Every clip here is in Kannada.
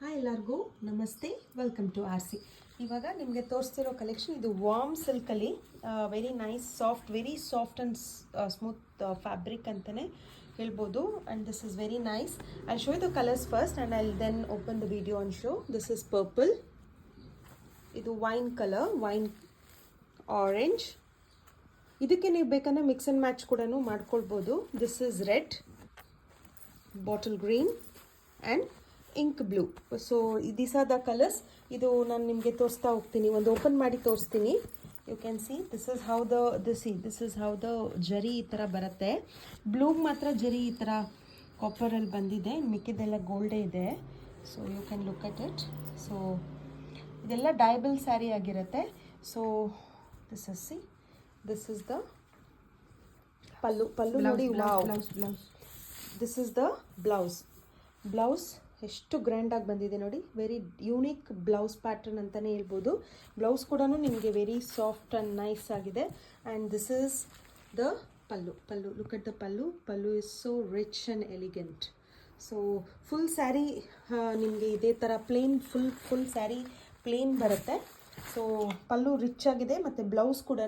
ಹಾಯ್ ಎಲ್ಲರಿಗೂ ನಮಸ್ತೆ, ವೆಲ್ಕಮ್ ಟು ಆರ್ ಸಿ. ಇವಾಗ ನಿಮಗೆ ತೋರಿಸ್ತಿರೋ ಕಲೆಕ್ಷನ್ ಇದು ವಾರ್ಮ್ ಸಿಲ್ಕಲ್ಲಿ very nice soft, very soft and smooth fabric ಅಂತಲೇ ಹೇಳ್ಬೋದು. And this is very nice. I show the colours first and I then open the video on show. This is purple, ಇದು ವೈನ್ ಕಲರ್, ವೈನ್ ಆರೆಂಜ್. ಇದಕ್ಕೆ ನೀವು ಬೇಕಂದರೆ ಮಿಕ್ಸ್ ಆ್ಯಂಡ್ ಮ್ಯಾಚ್ ಕೂಡ ಮಾಡ್ಕೊಳ್ಬೋದು. This is red, bottle green and ink blue. So these are the colours. ಇದು ನಾನು ನಿಮಗೆ ತೋರಿಸ್ತಾ ಹೋಗ್ತೀನಿ, ಒಂದು ಓಪನ್ ಮಾಡಿ ತೋರಿಸ್ತೀನಿ. You can see this is how the this is how the zari ಈ ಥರ ಬರುತ್ತೆ. ಬ್ಲೂಗೆ ಮಾತ್ರ ಜರಿ ಈ ಥರ ಕಾಪರಲ್ಲಿ ಬಂದಿದೆ, ಮಿಕ್ಕಿದೆಲ್ಲ ಗೋಲ್ಡೇ ಇದೆ. So you can look at it. So ಇದೆಲ್ಲ ಡೈಬಲ್ ಸ್ಯಾರಿ ಆಗಿರುತ್ತೆ. So this is see, this is the pallu ನೋಡಿ. Wow, this is the blouse ಎಷ್ಟು ಗ್ರ್ಯಾಂಡಾಗಿ ಬಂದಿದೆ ನೋಡಿ. ವೆರಿ ಯೂನಿಕ್ ಬ್ಲೌಸ್ ಪ್ಯಾಟರ್ನ್ ಅಂತಲೇ ಹೇಳ್ಬೋದು. ಬ್ಲೌಸ್ ಕೂಡ ನಿಮಗೆ ವೆರಿ ಸಾಫ್ಟ್ ಆ್ಯಂಡ್ ನೈಸ್ ಆಗಿದೆ. And this is the pallu. Look at the pallu is so rich and elegant. So full sari ನಿಮಗೆ ಇದೇ ಥರ ಪ್ಲೇನ್ ಫುಲ್ ಸ್ಯಾರಿ ಪ್ಲೇನ್ ಬರುತ್ತೆ. ಸೊ ಪಲ್ಲು ರಿಚ್ ಆಗಿದೆ ಮತ್ತು ಬ್ಲೌಸ್ ಕೂಡ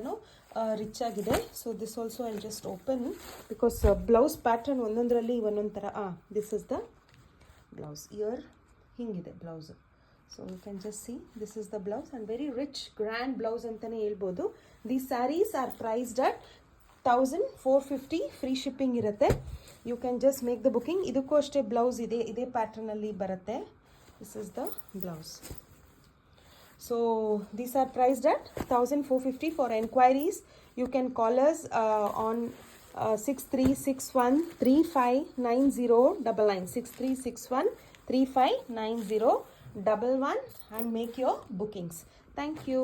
ರಿಚ್ ಆಗಿದೆ. So this also I just open because blouse pattern ಒಂದೊಂದರಲ್ಲಿ ಒಂದೊಂದು ಥರ. This is the blouse. Here ಹಿಂಗಿದೆ blouse. So you can just see this is the blouse and very rich grand blouse ಅಂತಲೇ ಹೇಳ್ಬೋದು. These saris are priced at 1450. Free shipping ಇರುತ್ತೆ. You can just make the booking. ಇದಕ್ಕೂ ಅಷ್ಟೇ ಬ್ಲೌಸ್ ಇದೇ ಪ್ಯಾಟರ್ನಲ್ಲಿ ಬರುತ್ತೆ. This is the blouse. So these are priced at 1450. For enquiries you can call us on 6361359099 6361359011 and make your bookings. Thank you.